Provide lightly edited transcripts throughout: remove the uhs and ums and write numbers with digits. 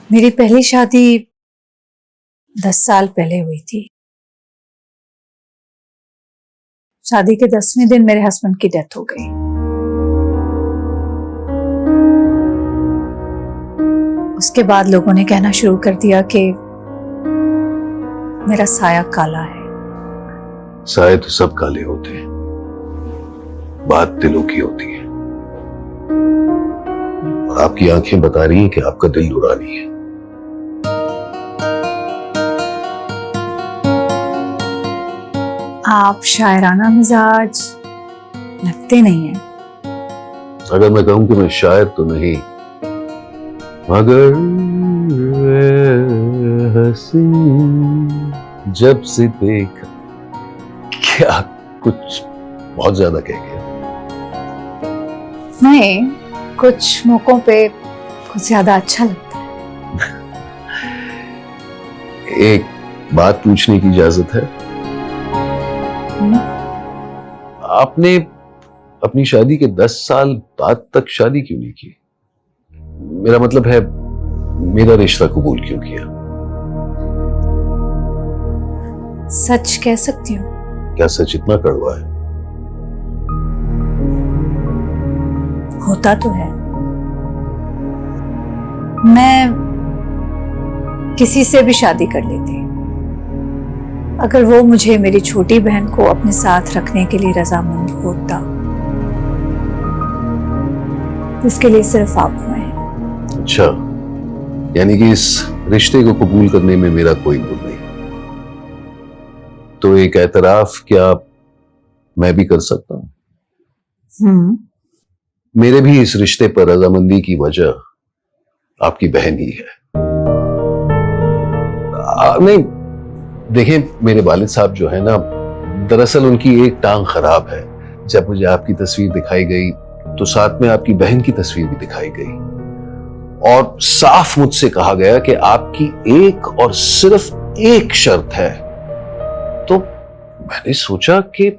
मेरी पहली शादी 10 साल पहले हुई थी। शादी के 10वें दिन मेरे हस्बैंड की डेथ हो गई। उसके बाद लोगों ने कहना शुरू कर दिया कि मेरा साया काला है। साए तो सब काले होते हैं, बात दिलों की होती है। और आपकी आंखें बता रही हैं कि आपका दिल नूरानी है। आप शायराना मिजाज लगते नहीं हैं। अगर मैं कहूं कि मैं शायर तो नहीं, मगर हसीन जब से देखा, क्या कुछ बहुत ज्यादा कह गया? नहीं, कुछ मौकों पे कुछ ज्यादा अच्छा लगता है। एक बात पूछने की इजाजत है? आपने अपनी शादी के 10 साल बाद तक शादी क्यों नहीं की? मेरा मतलब है, मेरा रिश्ता कबूल क्यों किया? सच कह सकती हूँ। क्या सच इतना कड़वा है? होता तो है। मैं किसी से भी शादी कर लेती अगर वो मुझे मेरी छोटी बहन को अपने साथ रखने के लिए रजामंद होता। इसके लिए सिर्फ आप हैं। अच्छा, यानी कि इस रिश्ते को कबूल करने में मेरा कोई गुण नहीं, तो एक एतराफ क्या मैं भी कर सकता हूं? मेरे भी इस रिश्ते पर रजामंदी की वजह आपकी बहन ही है। नहीं, देखें, मेरे वालिद साहब जो है ना, दरअसल उनकी एक टांग खराब है। जब मुझे आपकी तस्वीर दिखाई गई तो साथ में आपकी बहन की तस्वीर भी दिखाई गई और साफ मुझसे कहा गया कि आपकी एक और सिर्फ एक शर्त है। तो मैंने सोचा कि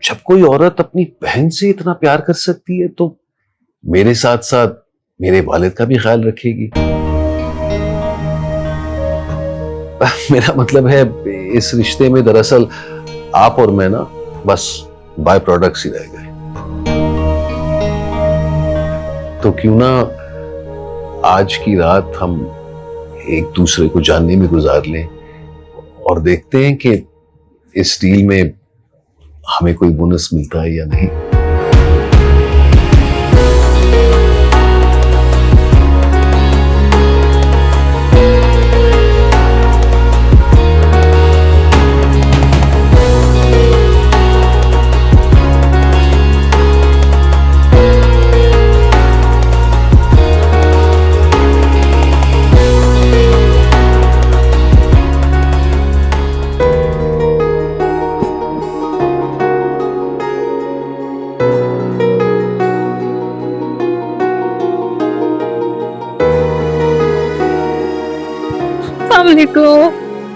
जब कोई औरत अपनी बहन से इतना प्यार कर सकती है तो मेरे साथ साथ मेरे वालिद का भी ख्याल रखेगी। मेरा मतलब है, इस रिश्ते में दरअसल आप और मैं ना बस बाय प्रोडक्ट्स ही रह गए। तो क्यों ना आज की रात हम एक दूसरे को जानने में गुजार लें और देखते हैं कि इस डील में हमें कोई बोनस मिलता है या नहीं।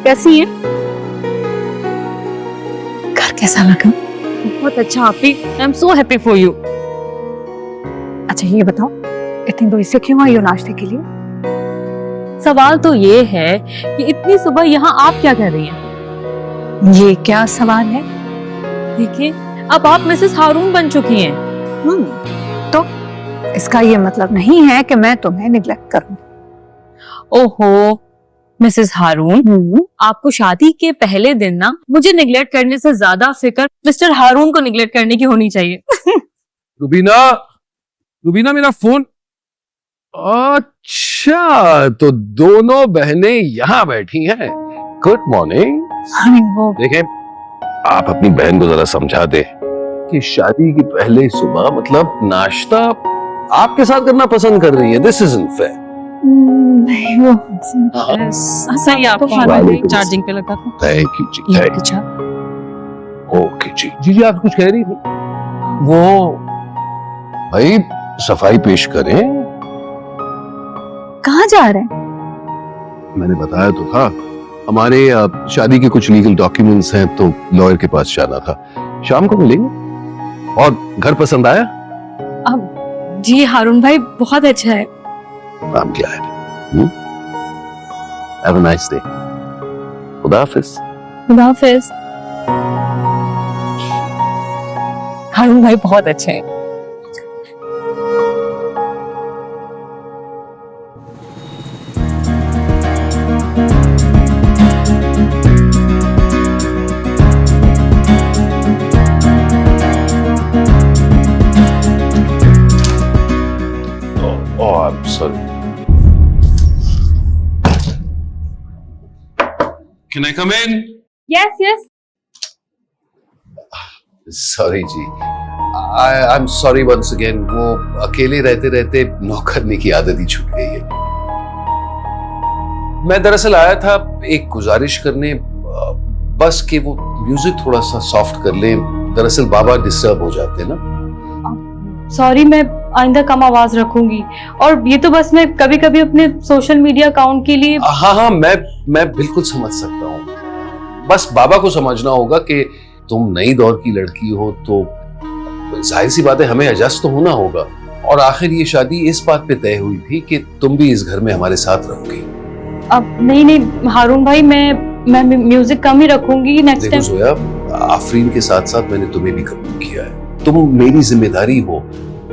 कैसी है? घर कैसा लगा? बहुत अच्छा आपी, I am so happy for you. अच्छा ये बताओ, इतनी दूर से क्यों आई हो नाश्ते के लिए? सवाल तो ये है कि इतनी सुबह यहाँ आप क्या कर रही हैं? ये क्या सवाल है? देखिए, अब आप मिसेस हारून बन चुकी हैं। तो इसका ये मतलब नहीं है कि मैं तुम्हें निग्लेक्ट करूं। ओहो मिसेस हारून, आपको शादी के पहले दिन ना मुझे निगलेक्ट करने से ज्यादा फिक्र मिस्टर हारून को निगलेक्ट करने की होनी चाहिए। रुबीना, रुबीना मेरा फोन। अच्छा, तो दोनों बहनें यहाँ बैठी हैं। Good morning. देखें, आप अपनी बहन को जरा समझा दे कि शादी की पहले सुबह मतलब नाश्ता आपके साथ करना पसंद कर रही है। This isn't fair. नहीं वो सही, आपको चार्जिंग पे लगा था। थैंक यू जी, थैंक यू। ओके जी। जी आप कुछ कह रही थी? वो भाई सफाई पेश करें। कहाँ जा रहे हैं? मैंने बताया तो था, हमारे शादी के कुछ लीगल डॉक्यूमेंट्स हैं तो लॉयर के पास जाना था। शाम को मिलेंगे। और घर पसंद आया? जी हारून भाई, बहुत अच्छा है। I'm glad. Have a nice day. खुदा हाफिज। खुदा हाफिज। हारून भाई बहुत अच्छे हैं। Oh, I'm sorry. Can I come in? Yes yes. Sorry जी, I am sorry once again. वो अकेले रहते रहते नौकरनी की आदत ही छूट गई है। मैं दरअसल आया था एक गुजारिश करने, बस कि वो म्यूजिक थोड़ा सा सॉफ्ट कर ले। दरअसल बाबा डिस्टर्ब हो जाते हैं ना। सॉरी, मैं आइंदा कम आवाज रखूंगी। और ये तो बस मैं कभी कभी अपने सोशल मीडिया अकाउंट के लिए। हाँ, मैं बिल्कुल समझ सकता हूँ। बस बाबा को समझना होगा कि तुम नई दौर की लड़की हो, तो जाहिर सी बात है हमें एडजस्ट तो होना होगा। और आखिर ये शादी इस बात पे तय हुई थी कि तुम भी इस घर में हमारे साथ रहोगी। अब नहीं हारून भाई, मैं म्यूजिक कम ही रखूंगी नेक्स्ट देखो टाइम। जोया, आफरीन के साथ साथ मैंने तुम्हें भी कबूल किया है। तुम मेरी जिम्मेदारी हो,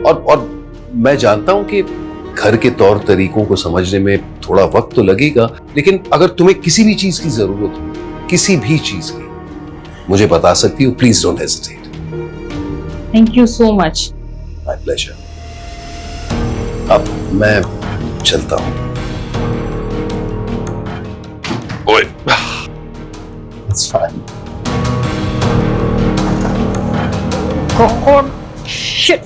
और मैं जानता हूं कि घर के तौर तरीकों को समझने में थोड़ा वक्त तो लगेगा, लेकिन अगर तुम्हें किसी भी चीज की जरूरत हो, किसी भी चीज की, मुझे बता सकती हो। Please don't hesitate. Thank you so much. My pleasure. अब मैं चलता हूं। ओए, It's fine. God, shit.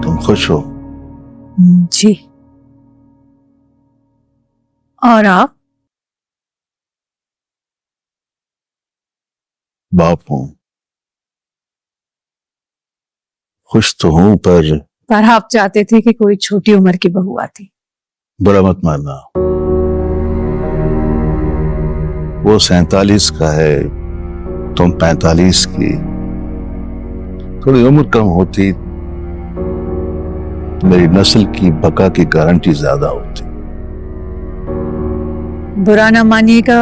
तुम खुश हो? जी। और आप? बाप हूं, खुश तो हूं, पर आप चाहते थे कि कोई छोटी उम्र की बहू आती। बुरा मत मानना। वो 47 का है, तुम 45 की। थोड़ी उम्र कम होती तो मेरी नस्ल की बका की गारंटी ज्यादा होती। बुरा ना मानिएगा,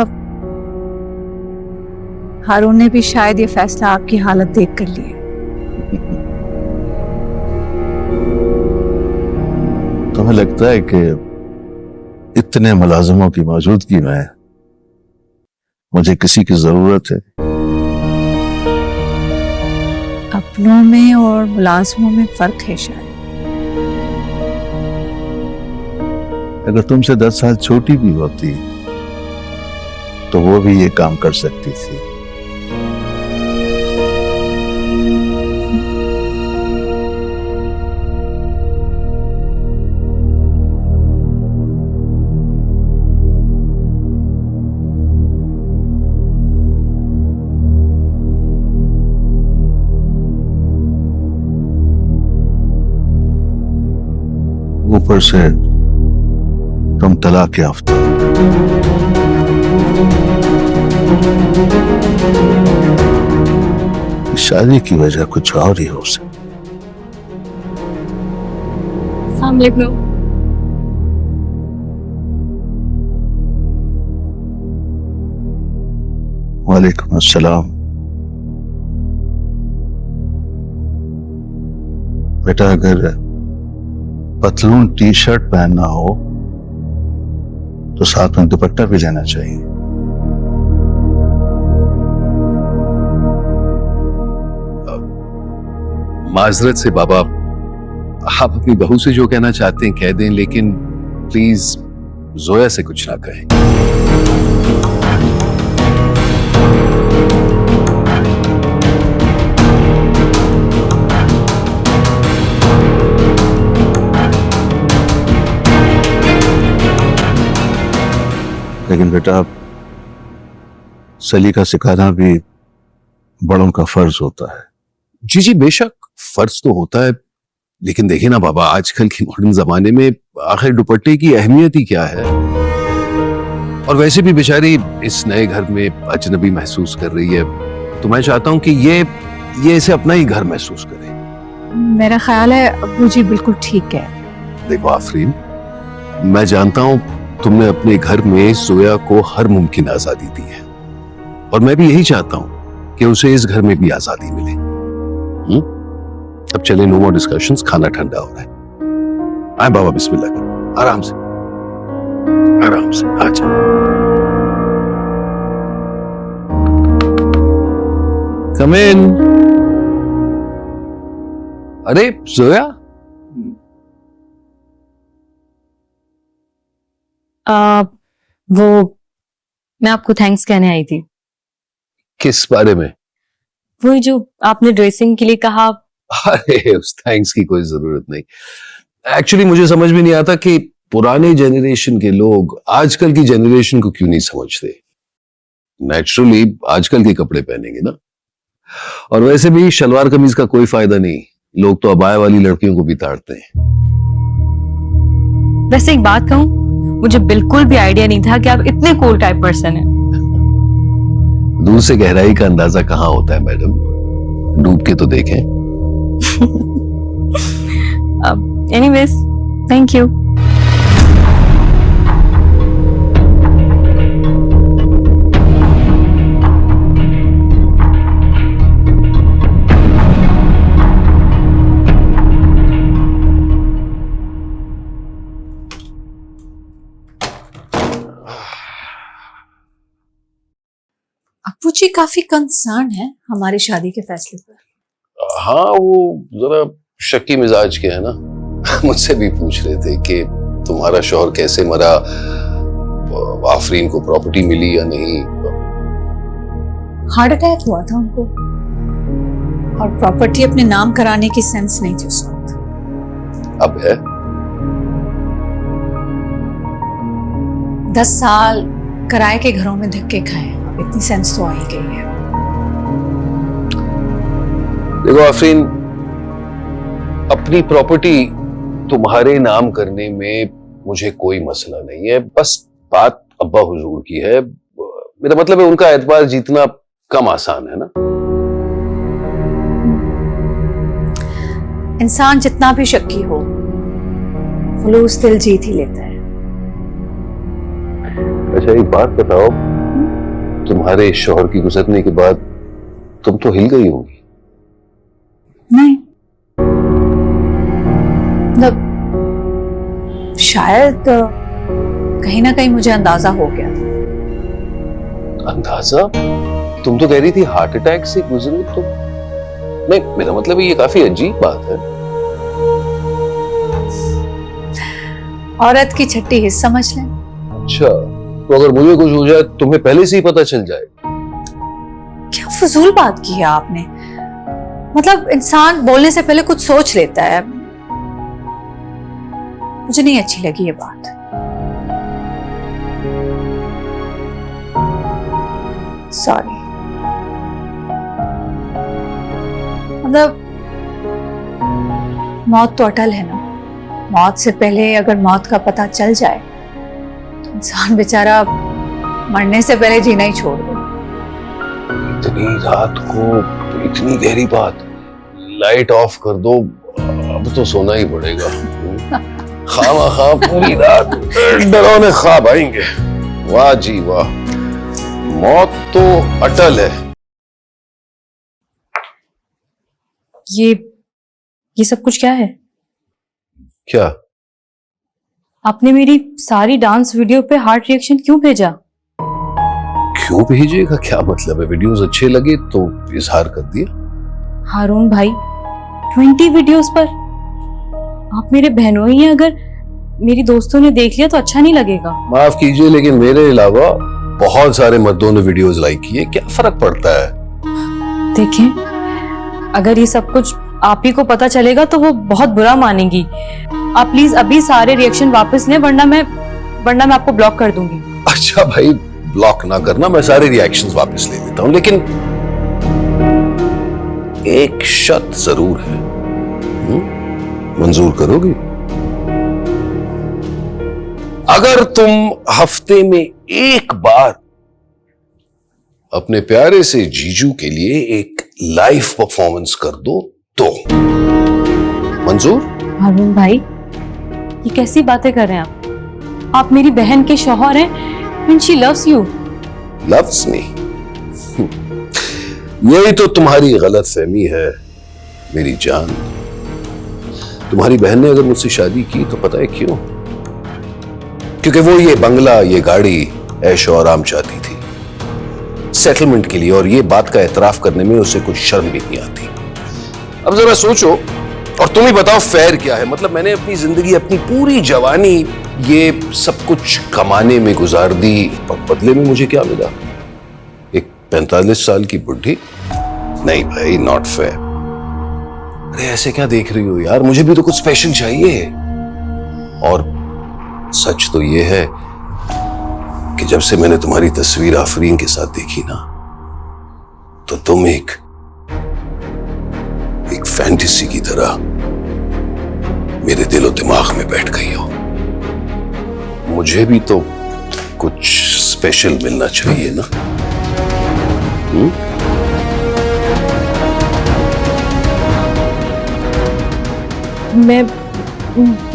हारून ने भी शायद ये फैसला आपकी हालत देख कर लिया। तुम्हें लगता है कि इतने मुलाजिमों की मौजूदगी में मुझे किसी की जरूरत है? अपनों में और मुलाजमों में फर्क है शायद। अगर तुमसे 10 साल छोटी भी होती तो वो भी ये काम कर सकती थी। ऊपर से तुम तलाक याफ्ता। शादी की वजह कुछ और ही हो सकती। अस्सलाम वालेकुम। वालेकुम अस्सलाम। बेटा, अगर पतलून टी शर्ट पहनना हो तो साथ में दुपट्टा भी लेना चाहिए। माजरत से बाबा, आप अपनी बहू से जो कहना चाहते हैं कह दें, लेकिन प्लीज जोया से कुछ ना कहें। लेकिन बेटा, सलीका सिखाना भी बड़ों का फर्ज होता है। जी जी, बेशक फर्ज तो होता है, लेकिन देखिए ना बाबा, आजकल के मॉडर्न जमाने में आखिर दुपट्टे की अहमियत ही क्या है। और वैसे भी बेचारी इस नए घर में अजनबी महसूस कर रही है, तो मैं चाहता हूं कि ये इसे अपना ही घर महसूस करे। मेरा ख्याल है अब्बू जी बिल्कुल ठीक है। देखो आफरीन, मैं जानता हूं तुमने अपने घर में जोया को हर मुमकिन आजादी दी है, और मैं भी यही चाहता हूं कि उसे इस घर में भी आजादी मिले। अब चले, नो मोर डिस्कशंस, खाना ठंडा हो रहा है। आए बाबा, बिस्मिल्लाह करो, आराम से आराम से, आ जाओ। कम इन। अरे जोया, वो मैं आपको थैंक्स कहने आई थी। किस बारे में? वही जो आपने ड्रेसिंग के लिए कहा। अरे उस थैंक्स की कोई जरूरत नहीं। एक्चुअली मुझे समझ में नहीं आता कि पुराने जनरेशन के लोग आजकल की जनरेशन को क्यों नहीं समझते। नेचुरली आजकल के कपड़े पहनेंगे ना, और वैसे भी शलवार कमीज का कोई फायदा नहीं, लोग तो अबाया वाली लड़कियों को भी ताड़ते हैं। वैसे एक बात कहूं, मुझे बिल्कुल भी आइडिया नहीं था कि आप इतने कूल टाइप पर्सन हैं। दूर से गहराई का अंदाजा कहाँ होता है मैडम, डूब के तो देखें। Anyways, thank you. अब्बू जी काफी कंसर्न है हमारी शादी के फैसले पर। हाँ, वो जरा शक्की मिजाज के है ना। मुझसे भी पूछ रहे थे कि तुम्हारा शौहर कैसे मरा, आफरीन को प्रॉपर्टी मिली या नहीं। हार्ट अटैक हुआ था उनको, और प्रॉपर्टी अपने नाम कराने की सेंस नहीं थी उस वक्त। अब है 10 साल किराए के घरों में धक्के खाए, अब इतनी सेंस तो आ ही गई है। देखो आफरीन, अपनी प्रॉपर्टी तुम्हारे नाम करने में मुझे कोई मसला नहीं है, बस बात अब्बा हुजूर की है। मेरा मतलब है उनका एतबार जीतना कम आसान है ना। इंसान जितना भी शक्की हो, खुलूस दिल जीत ही लेता है। अच्छा एक बात बताओ, तुम्हारे शौहर की गुजरने के बाद तुम तो हिल गई होगी। नहीं, मतलब शायद कहीं ना कहीं मुझे अंदाजा हो गया था। अंदाजा? तुम तो कह रही थी हार्ट अटैक से गुजरी तुम। नहीं, मेरा मतलब ये काफी अजीब बात है। औरत की छठी हिस्स समझ लें। अच्छा, तो अगर मुझे कुछ हो जाए तुम्हें पहले से ही पता चल जाए? क्या फजूल बात की है आपने। मतलब इंसान बोलने से पहले कुछ सोच लेता है। मुझे नहीं अच्छी लगी ये बात। सॉरी। मतलब मौत तो अटल है ना। मौत से पहले अगर मौत का पता चल जाए तो इंसान बेचारा मरने से पहले जीना ही छोड़ दे। इतनी रात को इतनी गहरी बात, लाइट ऑफ कर दो, अब तो सोना ही पड़ेगा। खामा पूरी रात डरावने ख्वाब आएंगे। वाह जी वाह, मौत तो अटल है। ये सब कुछ क्या है? क्या? आपने मेरी सारी डांस वीडियो पे हार्ट रिएक्शन क्यों भेजा? क्यों भेजेगा, क्या मतलब है? वीडियोस अच्छे लगे तो इजहार कर दिया। हारून भाई, 20 वीडियोस पर आप मेरे बहनों ही हैं, अगर मेरी दोस्तों ने देख लिया तो अच्छा नहीं लगेगा। माफ कीजिए, लेकिन मेरे अलावा बहुत सारे मर्दों ने वीडियोस लाइक किए, क्या फर्क पड़ता है? देखें, अगर ये सब कुछ आप ही को पता चलेगा तो वो बहुत बुरा मानेंगी। आप प्लीज अभी सारे रिएक्शन वापस लें, वरना मैं आपको ब्लॉक कर दूंगी। अच्छा भाई, ब्लॉक ना करना, मैं सारे रिएक्शंस वापस ले लेता हूं, लेकिन एक शर्त जरूर है। मंजूर करोगी? अगर तुम हफ्ते में एक बार अपने प्यारे से जीजू के लिए एक लाइव परफॉर्मेंस कर दो तो मंजूर? हारून भाई, ये कैसी बातें कर रहे हैं आप मेरी बहन के शौहर हैं and she loves you. Loves me? यही तो तुम्हारी गलत फहमी है मेरी जान। तुम्हारी बहन ने अगर मुझसे शादी की तो पता है क्यों? क्योंकि वो ये बंगला, ये गाड़ी, ऐशो आराम चाहती थी सेटलमेंट के लिए, और ये बात का एतराफ करने में उसे कुछ शर्म भी नहीं आती। अब जरा सोचो और तुम ही बताओ फेयर क्या है? मतलब मैंने अपनी जिंदगी, अपनी पूरी जवानी ये सब कुछ कमाने में गुजार दी और बदले में मुझे क्या मिला? एक 45 साल की बुढ़ी? नहीं भाई, नॉट फेयर। अरे ऐसे क्या देख रही हो यार, मुझे भी तो कुछ स्पेशल चाहिए। और सच तो ये है कि जब से मैंने तुम्हारी तस्वीर आफरीन के साथ देखी ना, तो तुम एक फैंटेसी की तरह मेरे दिलो दिमाग में बैठ गई हो। मुझे भी तो कुछ स्पेशल मिलना चाहिए ना?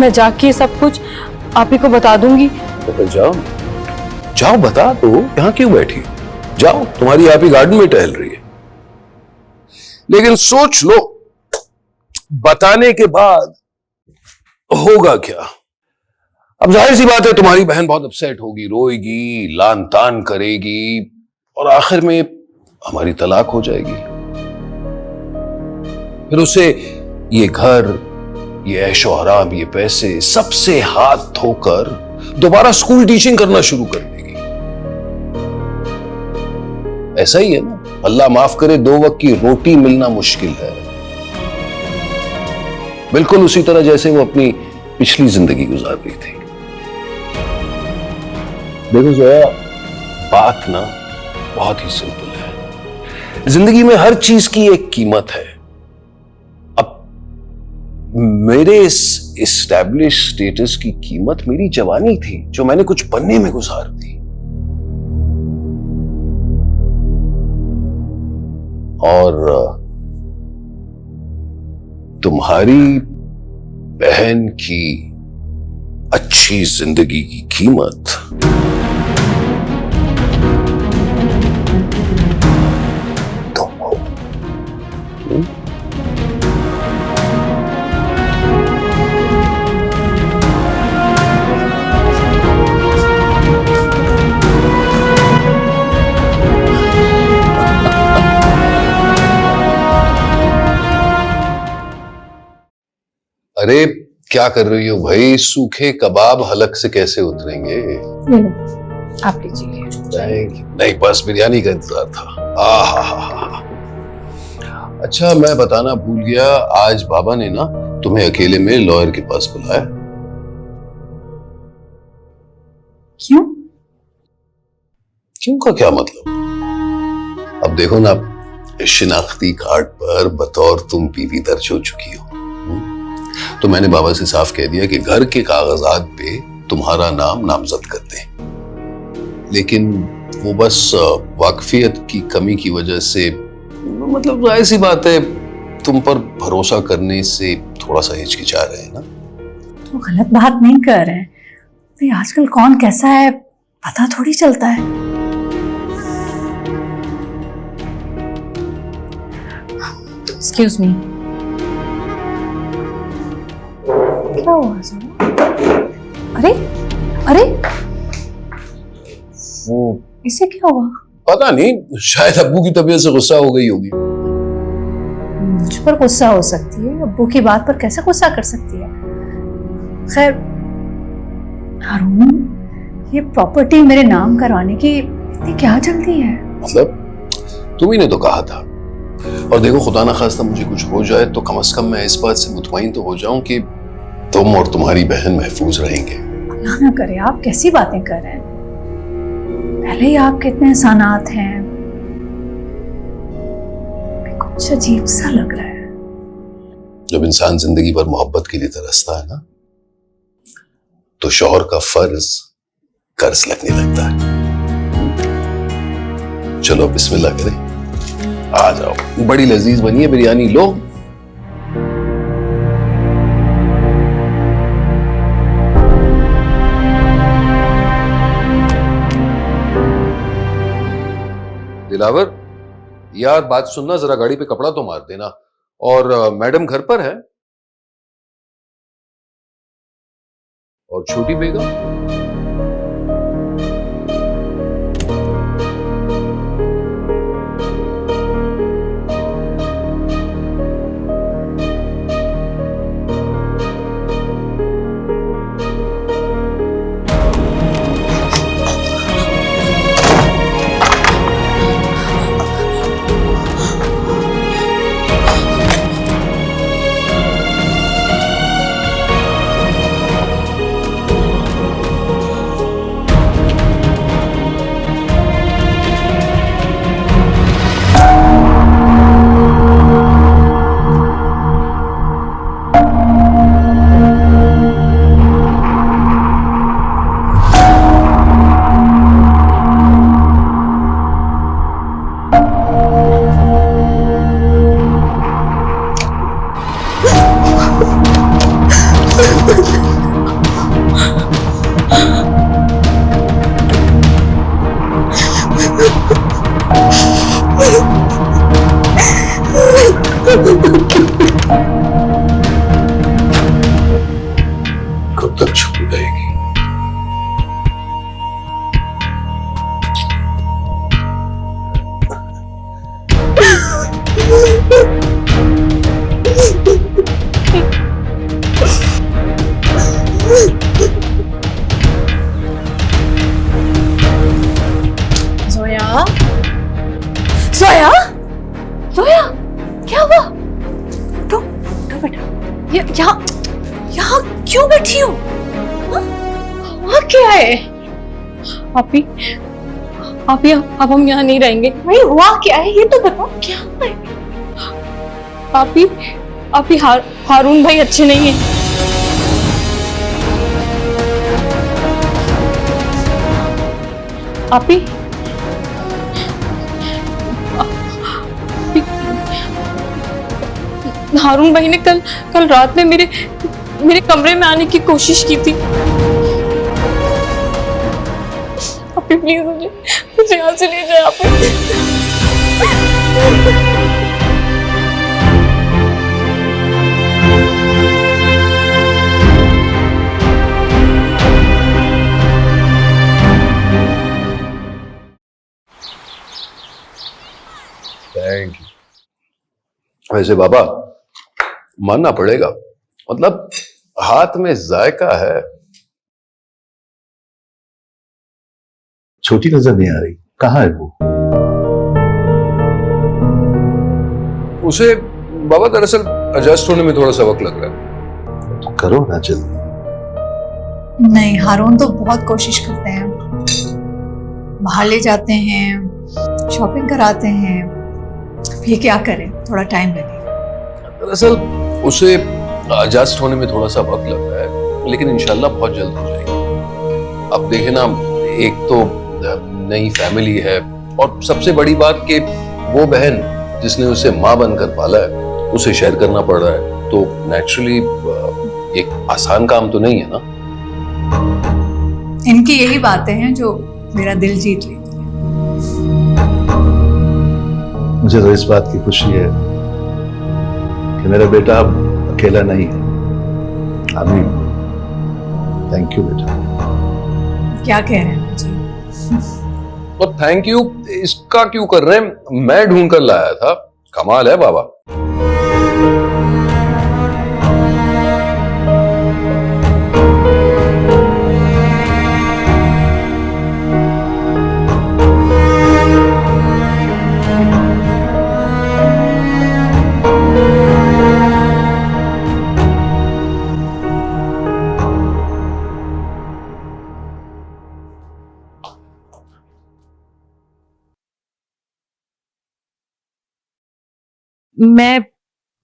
मैं जाके सब कुछ आप ही को बता दूंगी। तो जाओ जाओ, बता दो। यहां क्यों बैठी? जाओ, तुम्हारी आप ही गार्डन में टहल रही है। लेकिन सोच लो, बताने के बाद होगा क्या? अब जाहिर सी बात है तुम्हारी बहन बहुत अपसेट होगी, रोएगी, लान तान करेगी और आखिर में हमारी तलाक हो जाएगी। फिर उसे ये घर, ये ऐशो आराम, ये पैसे सबसे हाथ धोकर दोबारा स्कूल टीचिंग करना शुरू कर देगी। ऐसा ही है ना, अल्लाह माफ करे, 2 वक्त की रोटी मिलना मुश्किल है। बिल्कुल उसी तरह जैसे वो अपनी पिछली जिंदगी गुजार रही थी। देखो जोया, बात ना बहुत ही सिंपल है। जिंदगी में हर चीज की एक कीमत है। अब मेरे इस एस्टैब्लिश स्टेटस की कीमत मेरी जवानी थी, जो मैंने कुछ बनने में गुजार दी। और तुम्हारी बहन की अच्छी जिंदगी की कीमत तुम हो। अरे क्या कर रही हो भाई? सूखे कबाब हलक से कैसे उतरेंगे? आप लीजिए। नहीं, बस बिरयानी का इंतजार था। आहा। अच्छा, मैं बताना भूल गया, आज बाबा ने ना तुम्हें अकेले में लॉयर के पास बुलाया। क्यों? क्यों का क्या मतलब? अब देखो ना, शिनाख्ती कार्ड पर बतौर तुम बीवी दर्ज हो चुकी हो, तो मैंने बाबा से साफ कह दिया कि घर के कागजात पे तुम्हारा नाम नामजद कर दें। लेकिन वो बस वाकफियत की कमी की वजह से, मतलब जाहिर सी बात है, तुम पर भरोसा करने से थोड़ा सा हिचकिचा रहे हैं ना। तो गलत बात नहीं कर रहे हैं भाई, आजकल कौन कैसा है पता थोड़ी चलता है। Excuse me. क्या हुआ सर? अरे वो इसे क्या हुआ? पता नहीं, शायद अब्बू की तबीयत से गुस्सा हो गई होगी। मुझ पर गुस्सा हो सकती है, अब्बू की बात पर कैसे गुस्सा कर सकती है? खैर हारून, ये प्रॉपर्टी मेरे नाम करवाने की इतनी क्या जल्दी है? मतलब तुम ही ने तो कहा था। और देखो, खुदा ना खास्ता मुझे कुछ हो जाए तो कम से कम मैं इस बात से मुतमईन तो हो जाऊं कि तुम और तुम्हारी बहन महफूज रहेंगे। अल्लाह ना करे, आप कैसी बातें कर रहे हैं? पहले ही आपके इतने एहसानात हैं, कुछ अजीब सा लग रहा है। जब इंसान जिंदगी भर मोहब्बत के लिए तरसता है ना, तो शौहर का फर्ज कर्ज लगने लगता है। चलो बिस्मिल्लाह करें, आ जाओ। बड़ी लजीज बनी है बिरयानी, लो। दिलावर, यार बात सुनना, जरा गाड़ी पे कपड़ा तो मार देना। और मैडम घर पर है? और छोटी बेगम? कब तक छुप रहेगी? जोया, जोया, जोया, क्या हुआ? उठो, उठो बेटा। यहाँ यहाँ क्यों बैठी हो? हाँ? वहाँ क्या है? आपी, आपी, अब हम यहाँ नहीं रहेंगे। भाई हुआ क्या है, ये तो बताओ, क्या हुआ है? आपी, आपी, हारून भाई अच्छे नहीं है। आपी, हारून भाई ने कल रात में मेरे कमरे में आने की कोशिश की थी। आपी प्लीज मुझे यहाँ से ले जाए। आपी थैंक यू। वैसे बाबा, मानना पड़ेगा, मतलब हाथ में जायका है। छोटी नजर नहीं आ रही, कहाँ है वो? उसे बाबा दरअसल एडजस्ट होने में थोड़ा सा वक्त लग रहा है। तो करो ना जल्दी। नहीं, हारून तो बहुत कोशिश करते हैं, बाहर ले जाते हैं, शॉपिंग कराते हैं। ये क्या करें, थोड़ा टाइम लगेगा। दरअसल उसे एडजस्ट होने में थोड़ा सा वक्त लग रहा है, लेकिन इंशाल्लाह बहुत जल्द हो जाएगी। अब देखे ना, एक तो नई फैमिली है, और सबसे बड़ी बात कि वो बहन जिसने उसे माँ बनकर पाला है, उसे शेयर करना पड़ रहा है, तो नेचुरली एक आसान काम तो नहीं है ना। इनकी यही बातें हैं जो मेरा दिल जीत लेती है। मुझे तो इस बात की खुशी है कि मेरा बेटा अब अकेला नहीं है। आमीन। थैंक यू बेटा। क्या कह रहे हैं जी? और थैंक यू इसका क्यों कर रहे हैं? मैं ढूंढ कर लाया था। कमाल है बाबा। मैं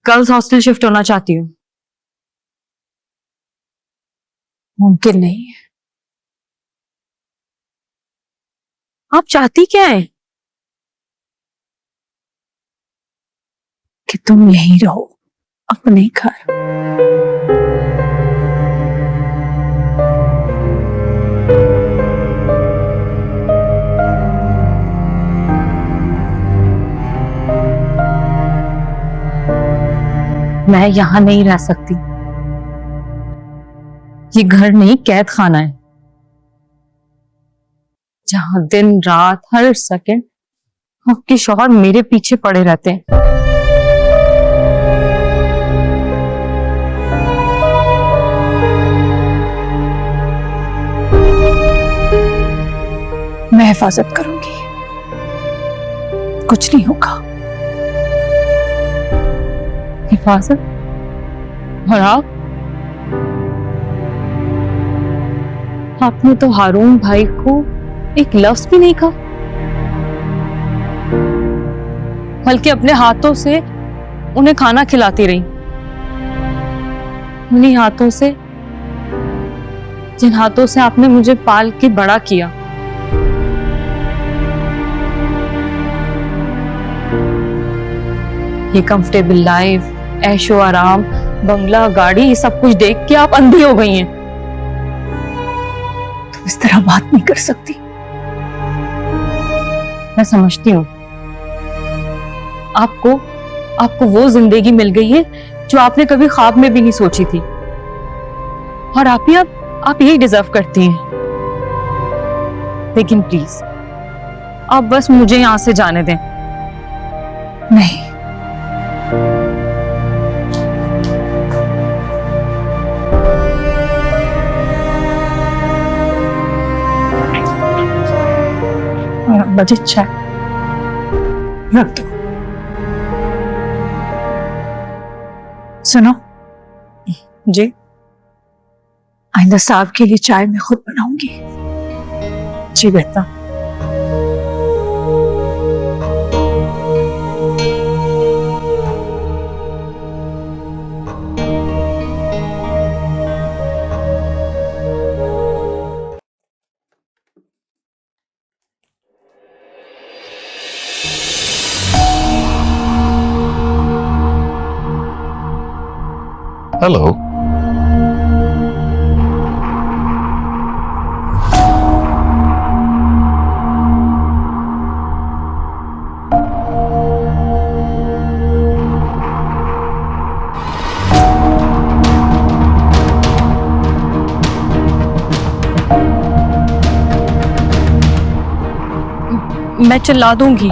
गर्ल्स हॉस्टल शिफ्ट होना चाहती हूँ। मुमकिन नहीं है। आप चाहती क्या है? कि तुम यहीं रहो अपने घर। मैं यहां नहीं रह सकती। ये घर नहीं, कैद खाना है, जहां दिन रात हर सेकंड आपके शौहर मेरे पीछे पड़े रहते हैं। मैं हिफाजत करूंगी, कुछ नहीं होगा। हिफाजत? और आपने तो हारून भाई को एक लफ्ज भी नहीं कहा, बल्कि अपने हाथों से उन्हें खाना खिलाती रही, उन्हीं हाथों से जिन हाथों से आपने मुझे पाल के बड़ा किया। ये कंफर्टेबल लाइफ, ऐशो आराम, बंगला, गाड़ी, ये सब कुछ देख के आप अंधी हो गई हैं। तुम इस तरह बात नहीं कर सकती। मैं समझती हूँ, आपको वो जिंदगी मिल गई है जो आपने कभी ख्वाब में भी नहीं सोची थी, और आप यही डिजर्व करती हैं। लेकिन प्लीज आप बस मुझे यहां से जाने दें। नहीं, बजे चाय रख दो। सुनो जी? आइंदा साहब के लिए चाय मैं खुद बनाऊंगी। जी बेटा। हेलो। मैं चिल्ला दूंगी।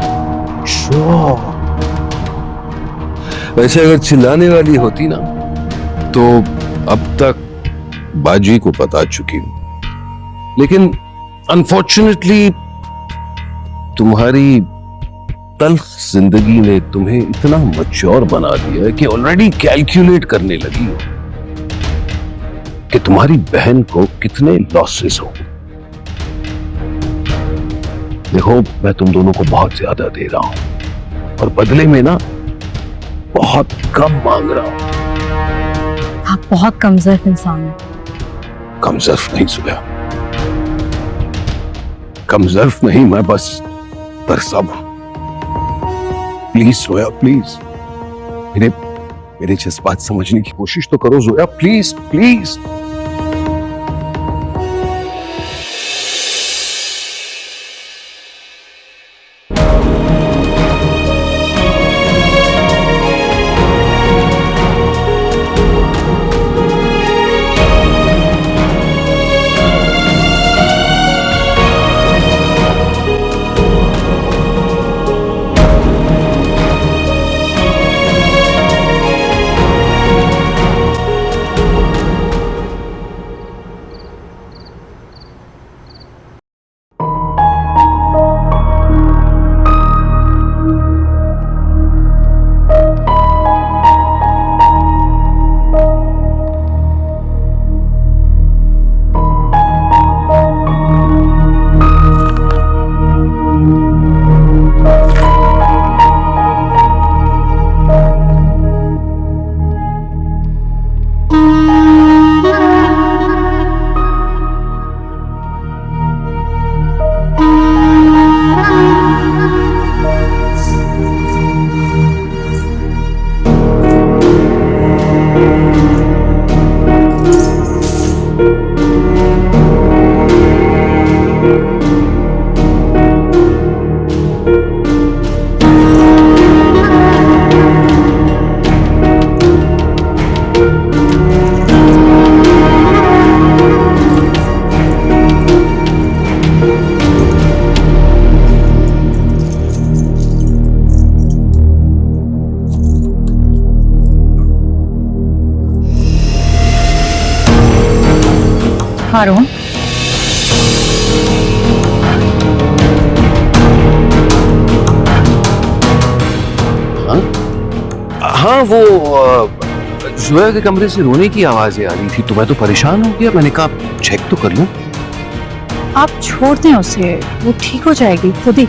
वैसे अगर चिल्लाने वाली होती ना तो अब तक बाजी को बता चुकी हूं, लेकिन अनफॉर्चुनेटली तुम्हारी तल्ख जिंदगी ने तुम्हें इतना मैच्योर बना दिया कि ऑलरेडी कैलकुलेट करने लगी हो कि तुम्हारी बहन को कितने लॉसेस हो। देखो, मैं तुम दोनों को बहुत ज्यादा दे रहा हूं और बदले में ना बहुत कम मांग रहा हूं। आप बहुत कमजोर इंसान हैं। कमजोर नहीं सोया, कमजोर नहीं, मैं बस तरसब हूं। प्लीज सोया, प्लीज मेरे जज्बात समझने की कोशिश तो करो जोया, प्लीज प्लीज। हारून, हाँ हाँ, वो जुआ के कमरे से रोने की आवाजें आ रही थी तो मैं तो परेशान हो गया। मैंने कहा चेक तो कर लूं। आप छोड़ दें उसे, वो ठीक हो जाएगी खुद ही।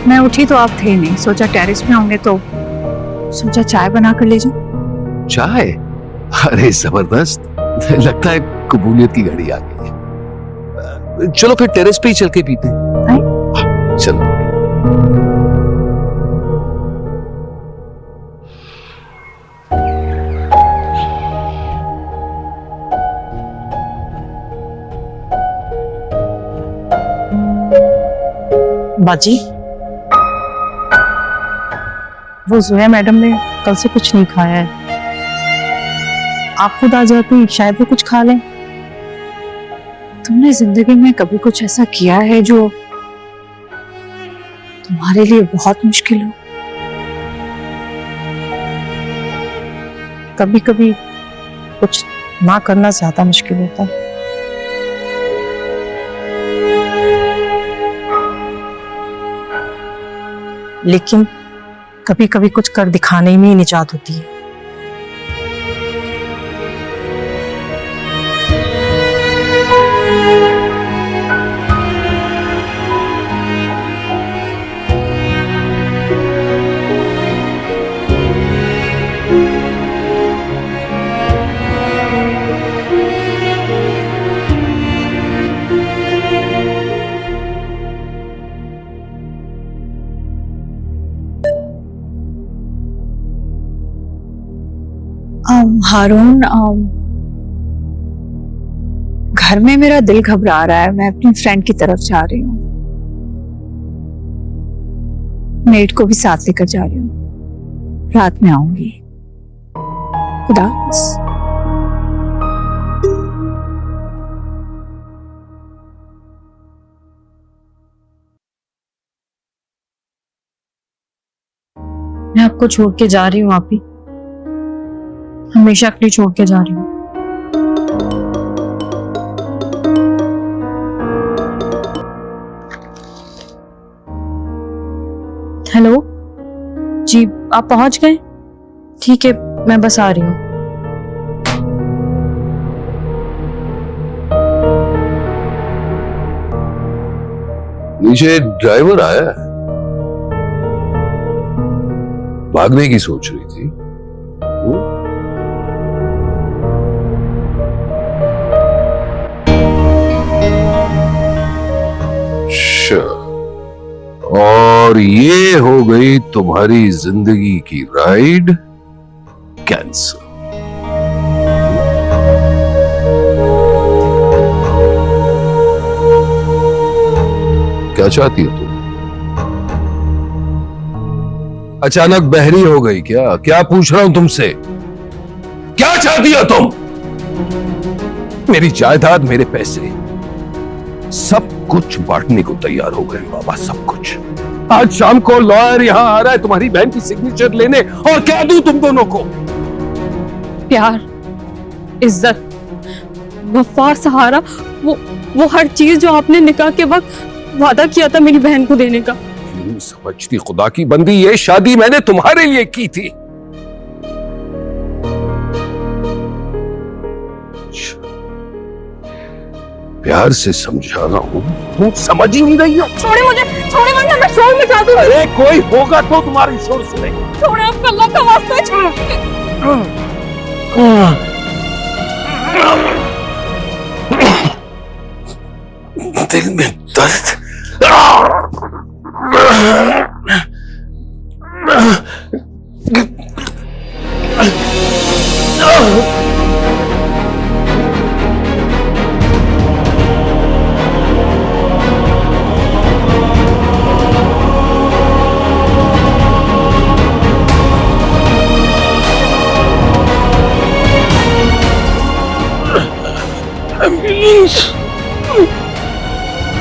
मैं उठी तो आप थे नहीं, सोचा टेरेस में होंगे तो सोचा चाय बना कर ले जाऊं। चाय? अरे जबरदस्त, लगता है कबूलियत की घड़ी आ गई है। चलो फिर टेरेस पे ही चल के पीते हैं। चलो। बाजी, वो जोया मैडम ने कल से कुछ नहीं खाया है। आप खुद आ जाती, शायद वो कुछ खा लें। तुमने जिंदगी में कभी कुछ ऐसा किया है जो तुम्हारे लिए बहुत मुश्किल हो? कभी कभी कुछ ना करना ज्यादा मुश्किल होता है। लेकिन कभी कभी कुछ कर दिखाने में ही निजात होती है। हारून, घर में मेरा दिल घबरा रहा है। मैं अपनी फ्रेंड की तरफ जा रही हूँ। मेड को भी साथ लेकर जा रही हूँ। रात में आऊंगी। खुदा हाफिज़। मैं आपको छोड़ के जा रही हूँ आप ही, हमेशा के लिए छोड़ के जा रही हूँ। हेलो जी, आप पहुंच गए? ठीक है, मैं बस आ रही हूँ। नीचे ड्राइवर आया है, भागने की सोच रही थी। और ये हो गई तुम्हारी जिंदगी की राइड कैंसल। क्या चाहती हो तुम? अचानक बहरी हो गई क्या? क्या पूछ रहा हूं तुमसे? क्या चाहती हो तुम? मेरी जायदाद, मेरे पैसे, सब कुछ बांटने को तैयार हो गए बाबा, सब कुछ। आज शाम को लॉयर यहां आ रहा है तुम्हारी बहन की सिग्नेचर लेने, और क्या दूं तुम दोनों को? प्यार, इज्जत, वफा, सहारा, वो हर चीज जो आपने निकाह के वक्त वादा किया था मेरी बहन को देने का। क्यों समझती खुदा की बंदी, ये शादी मैंने तुम्हारे लिए की थी। प्यार से समझा रहा हूं, तुम समझ ही नहीं रही हो। छोड़े मुझे, छोड़े वरना मैं शोर मचा दूंगी। अरे कोई होगा तो तुम्हारी शोर सुने। छोड़े, आपका अल्लाह का वास्ता है, छोड़ो। दिल में दर्द।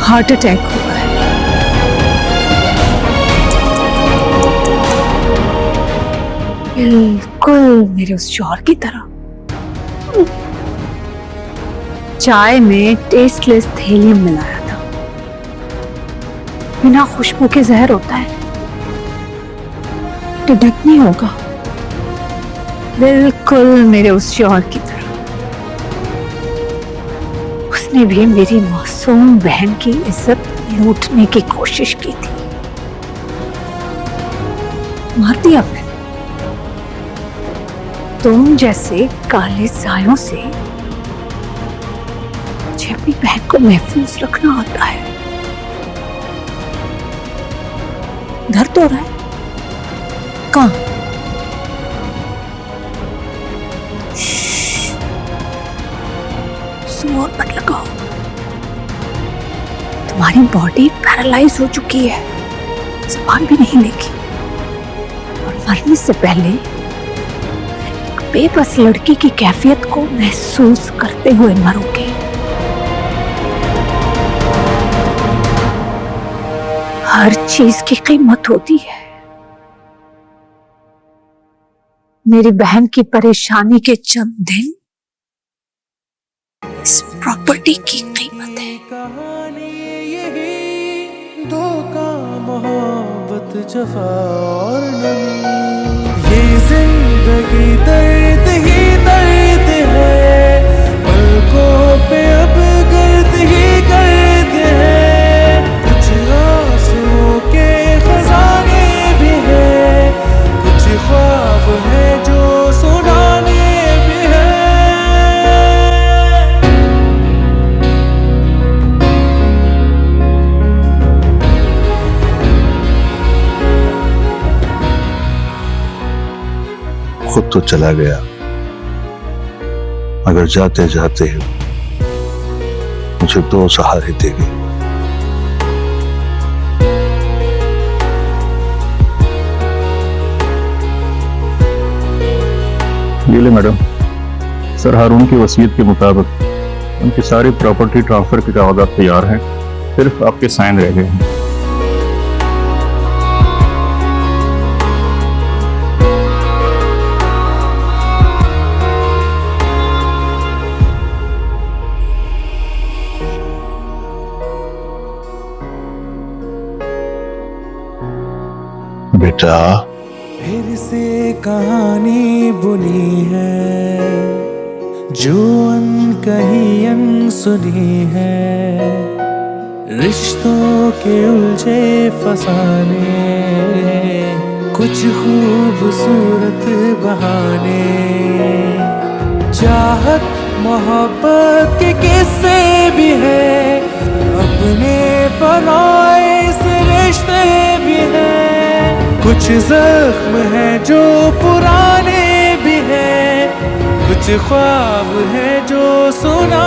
हार्ट अटैक हुआ है। बिल्कुल मेरे उस शौहर की तरह। चाय में टेस्टलेस थेलियम मिलाया था। बिना खुशबू के जहर होता है, डिटेक्ट नहीं होगा। बिल्कुल मेरे उस शौहर की तरह। उसने भी मेरी मासूम बहन की इज्जत लूटने की कोशिश की थी। मार दिया मैंने। तुम जैसे काले सायों से मुझे अपनी बहन को महफूज रखना आता है। दर्द हो रहा है? कहाँ? जोर मत लगाओ। तुम्हारी बॉडी पैरालाइज हो चुकी है, जुबान भी नहीं लेगी, और मरने से पहले एक बेबस लड़की की कैफियत को महसूस करते हुए मरोगे। हर चीज की कीमत होती है। मेरी बहन की परेशानी के चंद दिन इस प्रॉपर्टी की कीमत है। कहानी यही धोखा, मोहब्बत, जफा और नमी। ये जिंदगी दर्द ही दर्द है, पलकों पे अब गर्द ही गर्द है। कुछ आंसुओं के खजाने भी है, कुछ ख्वाब है जो सुनाने भी है। खुद तो चला गया, मगर जाते जाते मुझे दो सहारे दे गई। ये ले मैडम, सर हारून की वसीयत के मुताबिक उनकी सारी प्रॉपर्टी ट्रांसफर के कागजात तैयार हैं, सिर्फ आपके साइन रह गए हैं। बेटा, फिर से कहानी बुनी है जो अनकही अनसुनी है। रिश्तों के उलझे फसाने, कुछ खूबसूरत बहाने। चाहत मोहब्बत के किस्से भी है, अपने पराए से रिश्ते भी हैं। कुछ जख्म है जो पुराने भी हैं, कुछ ख्वाब है जो सुना